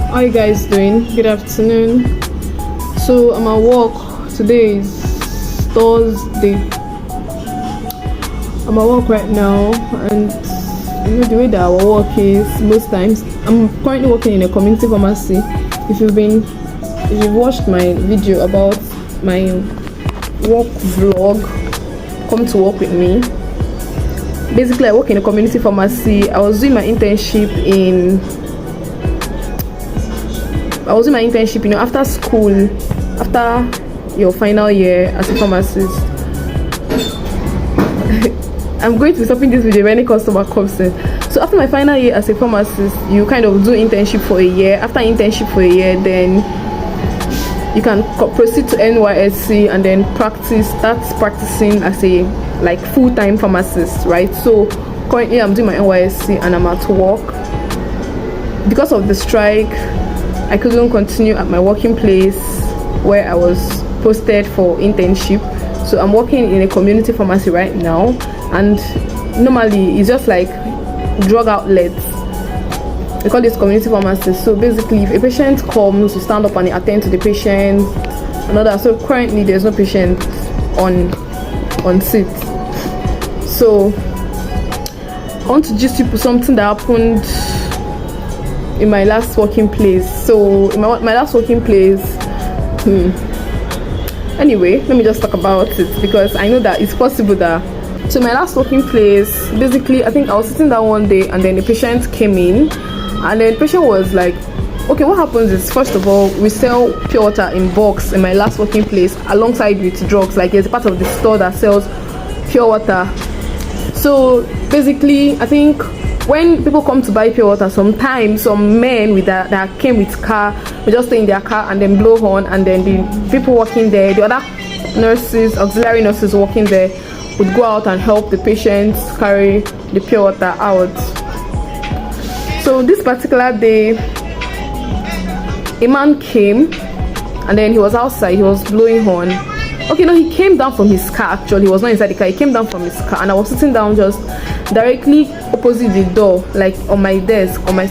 How you guys doing? Good afternoon. So I'm at work. Today is Thursday. I'm at work right now, and you know the way that our work is most times. I'm currently working in a community pharmacy. If you've watched my video about my work vlog, come to work with me. Basically, I work in a community pharmacy. I was doing my internship, you know, after school, after your final year as a pharmacist. I'm going to be stopping this video if any customer comes in. So after my final year as a pharmacist, you kind of do internship for a year. After internship for a year, then you can proceed to NYSC and then start practicing as a full-time pharmacist, right? So currently I'm doing my NYSC and I'm at work. Because of the strike, I couldn't continue at my working place where I was posted for internship. So I'm working in a community pharmacy right now, and normally it's just like drug outlets. We call this community pharmacy. So basically, if a patient comes, you stand up and attend to the patient. So currently there's no patient on seat. So I want to just put something that happened in my last working place. So in my last working place, anyway, let me just talk about it because I know that it's possible that. So my last working place, basically, I think I was sitting down one day and then a patient came in, and then the patient was like, okay, what happens is, first of all, we sell pure water in box in my last working place alongside with drugs. Like there's a part of the store that sells pure water. So basically, I think when people come to buy pure water, sometimes some men that came with car will just stay in their car and then blow horn, and then the people working there, the other nurses, auxiliary nurses working there, would go out and help the patients carry the pure water out. So this particular day, a man came and then he was outside, he was blowing horn. Okay, no, he came down from his car. Actually, he was not inside the car, he came down from his car, and I was sitting down just directly opposite the door, like on my desk, on my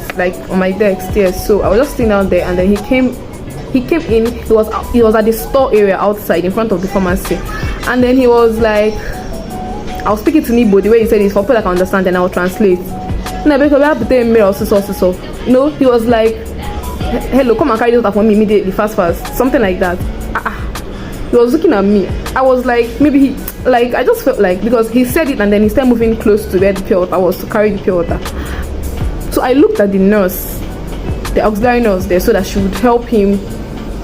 desk. Yes, so I was just sitting down there, and then he came in. He was at the store area outside in front of the pharmacy, and then he was like, I was speaking to Nibo the way he said it for people that can understand, and I'll translate. No, because we have to tell him so. No, he was like, hello, come and carry this water for me immediately, fast, something like that. He was looking at me. I was like, maybe I just felt like, because he said it and then he started moving close to where the pure water was to carry the pure water. So I looked at the nurse, the auxiliary nurse there, so that she would help him.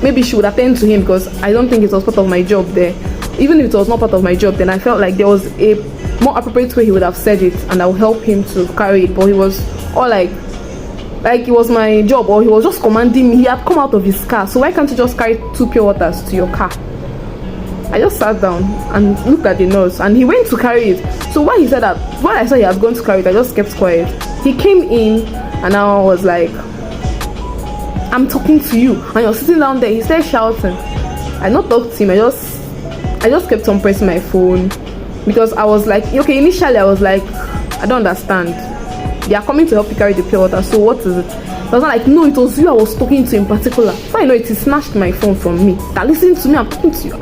Maybe she would attend to him, because I don't think it was part of my job there. Even if it was not part of my job, then I felt like there was a more appropriate way he would have said it, and I would help him to carry it. But he was all like it was my job, or he was just commanding me. He had come out of his car, so why can't you just carry 2 pure waters to your car? I just sat down and looked at the nurse, and he went to carry it. So when I saw he was going to carry it, I just kept quiet. He came in, and I was like, I'm talking to you, and you're sitting down there. He started shouting. I not talked to him. I just kept on pressing my phone, because I was like, okay, initially I was like, I don't understand. They are coming to help you carry the pure water, so what is it? I was not like, no, it was you I was talking to in particular. So I know it, he snatched my phone from me. That listen to me, I'm talking to you.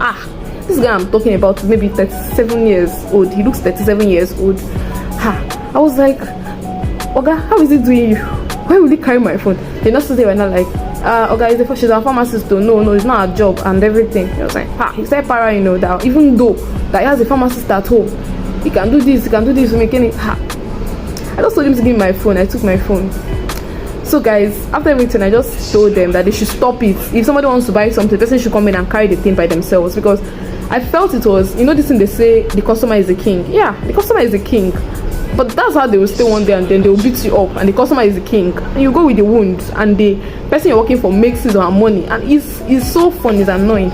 This guy I'm talking about is maybe 37 years old. He looks 37 years old. I was like, Oga, how is he doing you? Why would he carry my phone? The nurses they were not like, Oga, she's a pharmacist though. No, it's not a job and everything. I was like, he said para, you know, that even though that he has a pharmacist at home, he can do this, to make it. I just told him to give me my phone. I took my phone. So guys, after everything, I just told them that they should stop it. If somebody wants to buy something, the person should come in and carry the thing by themselves, because I felt it was, you know, this thing they say, the customer is the king. Yeah, the customer is the king. But that's how they will stay one day, and then they will beat you up, and the customer is the king. And you go with the wound, and the person you're working for makes his or her money, and it's so fun, it's annoying.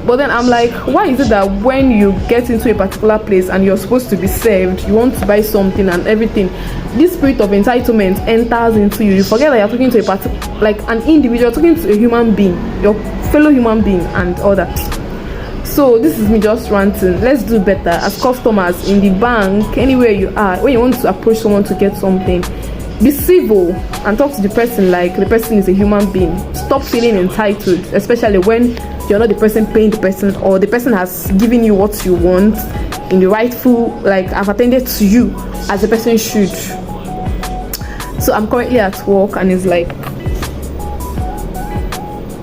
But then I'm like, why is it that when you get into a particular place and you're supposed to be served, you want to buy something and everything, this spirit of entitlement enters into you. You forget that you're talking to an individual, talking to a human being, your fellow human being, and all that. So this is me just ranting. Let's do better as customers in the bank, anywhere you are. When you want to approach someone to get something, be civil and talk to the person like the person is a human being. Stop feeling entitled, especially when you're not the person paying the person, or the person has given you what you want in the rightful, like I've attended to you as a person should. So I'm currently at work and it's like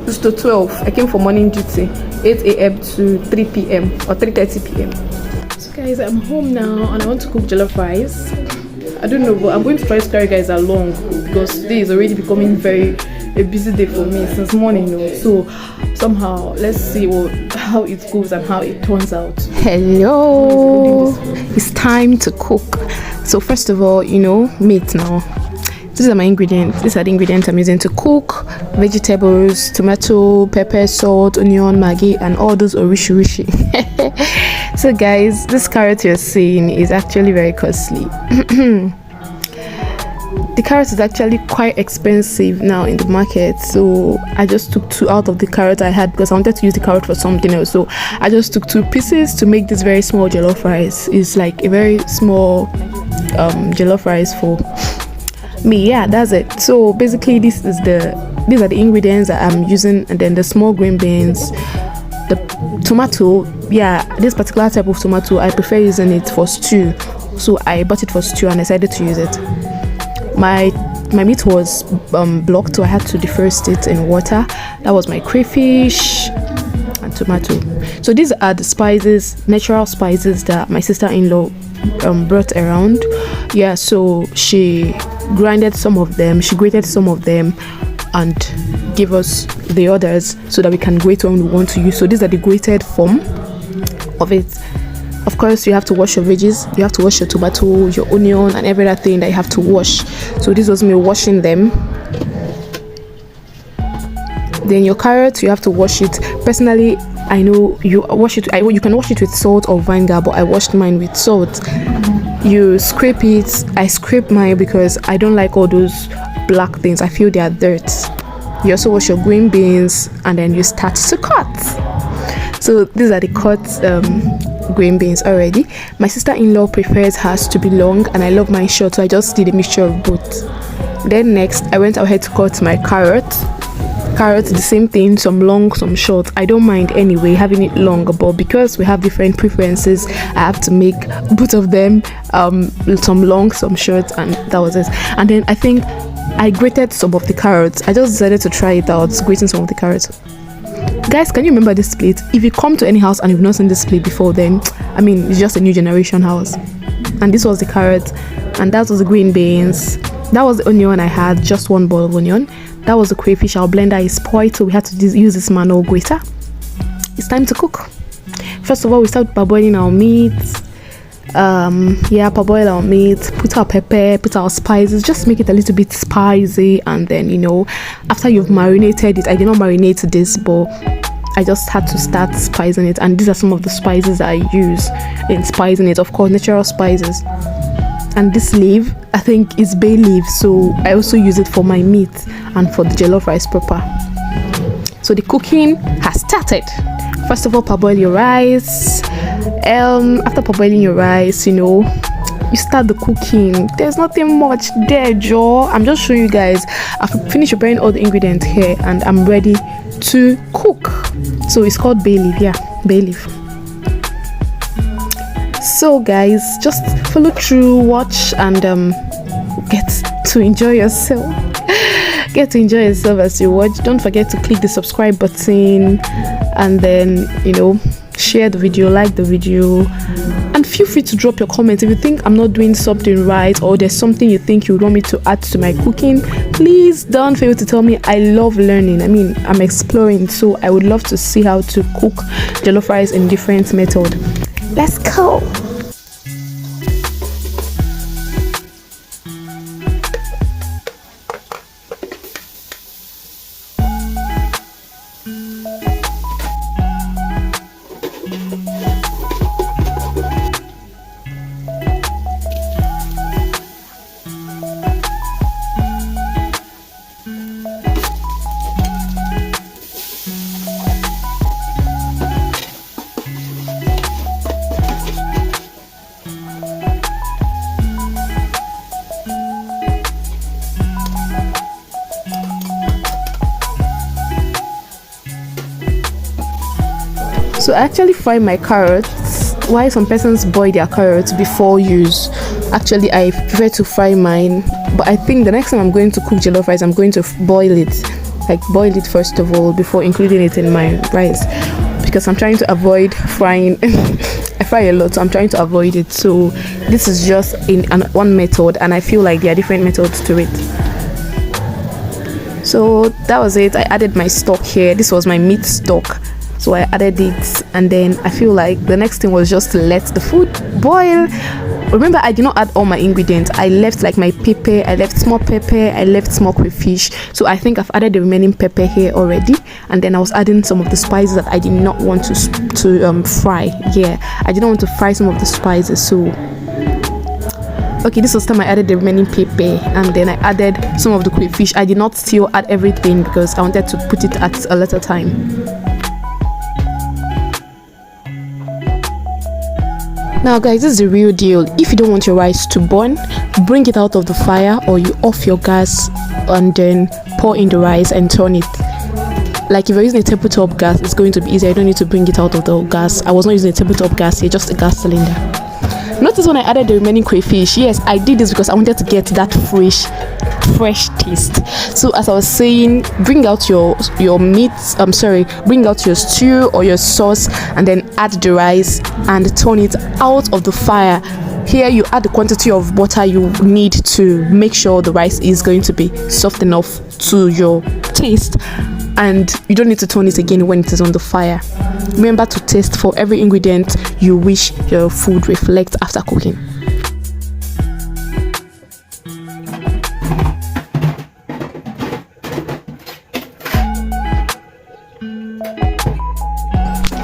it's to 12. I came for morning duty, 8 a.m. to 3 p.m. or 3:30 p.m. So guys, I'm home now and I want to cook jollof rice. I don't know, but I'm going to try to carry you guys along because today is already becoming a busy day for me since morning, so somehow let's see how it goes and how it turns out. Hello, it's time to cook. So first of all, meat now. These are my ingredients. These are the ingredients I'm using to cook: vegetables, tomato, pepper, salt, onion, maggi, and all those orishi. So guys, this carrot you're seeing is actually very costly. The carrot is actually quite expensive now in the market, so I just took 2 out of the carrot I had because I wanted to use the carrot for something else. So I just took 2 pieces to make this very small jollof rice. It's like a very small jollof rice for me. Yeah, that's it. So basically these are the ingredients that I'm using, and then the small green beans, the tomato. Yeah, this particular type of tomato I prefer using it for stew, so I bought it for stew and decided to use it. My meat was blocked, so I had to defrost it in water. That was my crayfish and tomato. So these are the spices, natural spices that my sister-in-law brought around. Yeah, so she grinded some of them, she grated some of them and gave us the others so that we can grate when we want to use. So these are the grated form of it. Of course, you have to wash your veggies, you have to wash your tomato, your onion, and every other thing that you have to wash. So this was me washing them. Then your carrot, you have to wash it. Personally, I know you wash it. You can wash it with salt or vinegar, but I washed mine with salt. You scrape it. I scrape mine because I don't like all those black things. I feel they are dirt. You also wash your green beans, and then you start to cut. So these are the cut green beans already. My sister-in-law prefers hers to be long and I love mine short, so I just did a mixture of both. Then next I went ahead to cut my carrot, the same thing, some long, some short. I don't mind anyway having it long, but because we have different preferences, I have to make both of them some long, some short, and that was it. And then I think I grated some of the carrots. I just decided to try it out, grating some of the carrots. Guys, can you remember this plate? If you come to any house and you've not seen this plate before, then I mean it's just a new generation house. And this was the carrot, and that was the green beans, that was the onion. I had just 1 bowl of onion. That was the crayfish. Our blender is spoiled, so we had to use this manual grater. It's time to cook. First of all, we start parboiling our meat. Parboil our meat, put our pepper, put our spices, just make it a little bit spicy. And then after you've marinated it, I did not marinate this, but I just had to start spicing it, and these are some of the spices I use in spicing it. Of course, natural spices. And this leaf, I think, is bay leaf, so I also use it for my meat and for the jollof rice proper. So the cooking has started. First of all, parboil your rice. After parboiling your rice, you start the cooking. There's nothing much there, Joe. I'm just showing you guys. I've finished preparing all the ingredients here and I'm ready to cook. So it's called bay leaf. Yeah, bay leaf. So guys, just follow through, watch, and get to enjoy yourself. Get to enjoy yourself as you watch. Don't forget to click the subscribe button, and then share the video, like the video, and feel free to drop your comments if you think I'm not doing something right, or there's something you think you would want me to add to my cooking. Please don't fail to tell me. I love learning. I mean, I'm exploring, so I would love to see how to cook jollof rice in different methods. Let's go. So I actually fry my carrots. Why some persons boil their carrots before use. Actually, I prefer to fry mine. But I think the next time I'm going to cook jollof rice, I'm going to boil it. Like boil it first of all before including it in my rice. Because I'm trying to avoid frying. I fry a lot, so I'm trying to avoid it. So this is just one method, and I feel like there are different methods to it. So that was it. I added my stock here. This was my meat stock, so I added it, and then I feel like the next thing was just to let the food boil. Remember, I did not add all my ingredients. I left like my pepper, I left small pepper, I left small crayfish. So I think I've added the remaining pepper here already, and then I was adding some of the spices that I did not want to fry. Yeah, I didn't want to fry some of the spices. So okay, this was the time I added the remaining pepper, and then I added some of the crayfish. I did not still add everything because I wanted to put it at a later time. Now guys, this is the real deal. If you don't want your rice to burn, bring it out of the fire, or you off your gas and then pour in the rice and turn it. Like if you're using a tabletop gas, it's going to be easier. You don't need to bring it out of the gas. I was not using a tabletop gas here, just a gas cylinder. Notice when I added the remaining crayfish, yes, I did this because I wanted to get that fresh taste. So as I was saying, bring out your meat, bring out your stew or your sauce, and then add the rice and turn it out of the fire. Here you add the quantity of butter you need to make sure the rice is going to be soft enough to your taste, and you don't need to turn it again when it is on the fire. Remember to taste for every ingredient you wish your food reflects after cooking.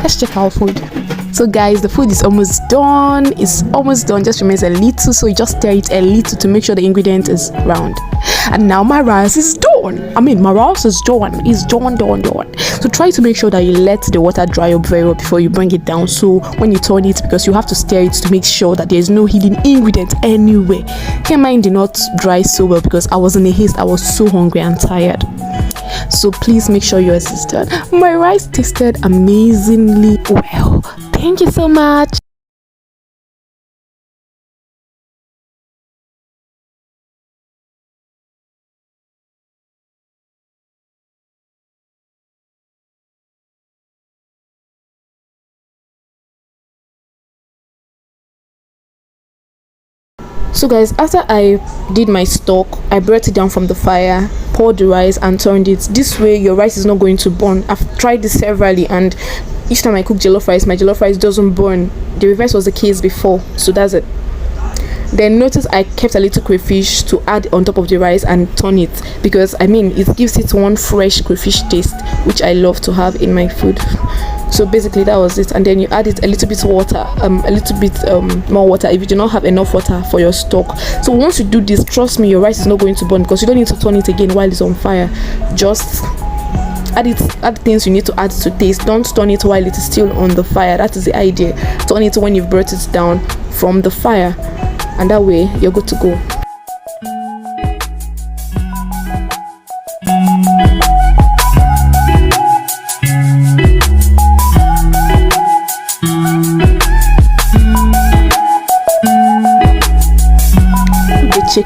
Let's check our food. So guys, the food is almost done. It's almost done, just remains a little, so you just stir it a little to make sure the ingredient is round. And now my rice is done. My rice is done. It's done. So try to make sure that you let the water dry up very well before you bring it down. So when you turn it, because you have to stir it to make sure that there's no hidden ingredient anywhere. Here mine did not dry so well because I was in a haste. I was so hungry and tired. So please make sure yours is done. My rice tasted amazingly well. Thank you so much. So guys, after I did my stock, I brought it down from the fire, poured the rice and turned it. This way your rice is not going to burn. I've tried this severally, and each time I cook jollof rice, my jollof rice doesn't burn. The reverse was the case before, so that's it. Then notice I kept a little crayfish to add on top of the rice and turn it, because it gives it one fresh crayfish taste, which I love to have in my food. So basically that was it. And then you add it a little bit water, more water if you do not have enough water for your stock. So once you do this, trust me, your rice is not going to burn, because you don't need to turn it again while it's on fire. Just add things you need to add to taste. Don't turn it while it is still on the fire. That is the idea. Turn it when you've brought it down from the fire, and that way you're good to go. See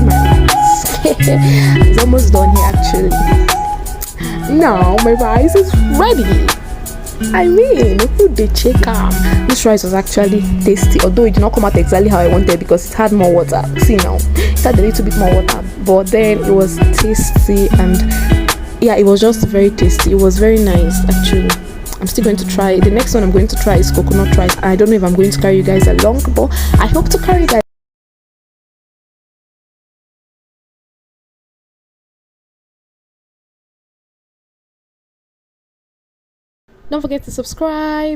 my rice. It's almost done here actually. Now my rice is ready. This rice was actually tasty, although it did not come out exactly how I wanted because it had more water. See now, it had a little bit more water, but then it was tasty, and yeah, it was just very tasty. It was very nice actually. I'm still going to try. The next one I'm going to try is coconut rice. I don't know if I'm going to carry you guys along, but I hope to carry you guys. Don't forget to subscribe.